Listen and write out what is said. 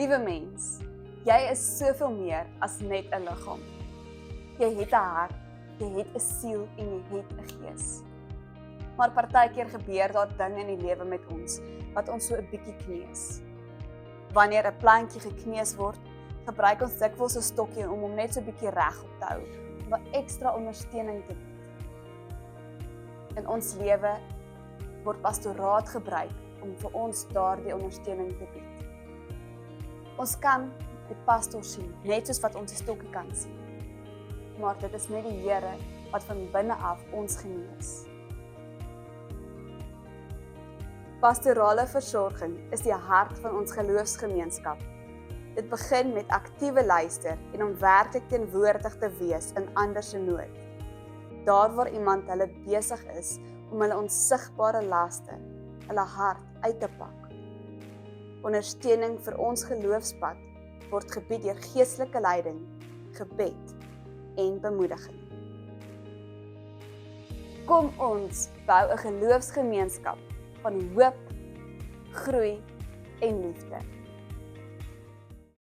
Liewe mens, jy is soveel meer as net 'n liggaam. Jy het 'n hart, jy het 'n siel en jy het 'n gees. Maar partykeer gebeur daar dinge in die lewe met ons wat ons so 'n bietjie kneus. Wanneer 'n plantjie gekneus word, gebruik ons dikwels 'n stokkie om hom net so 'n bietjie reg op te hou, om 'n ekstra ondersteuning te bied. In ons lewe word pastoraat gebruik om vir ons daardie ondersteuning te bied. Ons kan die pastoor sien, net soos wat ons die stokkie kan sien. Maar dit is net die Here wat van binne af ons genees. Pastorale versorging is die hart van ons geloofsgemeenskap. Dit begin met aktiewe luister en om werklik teenwoordig te wees in ander se nood. Daar waar iemand hulle besig is om hulle onsigbare laste, hulle hart uit te pak. Ondersteuning vir ons geloofspad word gebied deur geestelike leiding, gebed en bemoediging. Kom ons bou 'n geloofsgemeenskap van hoop, groei en liefde.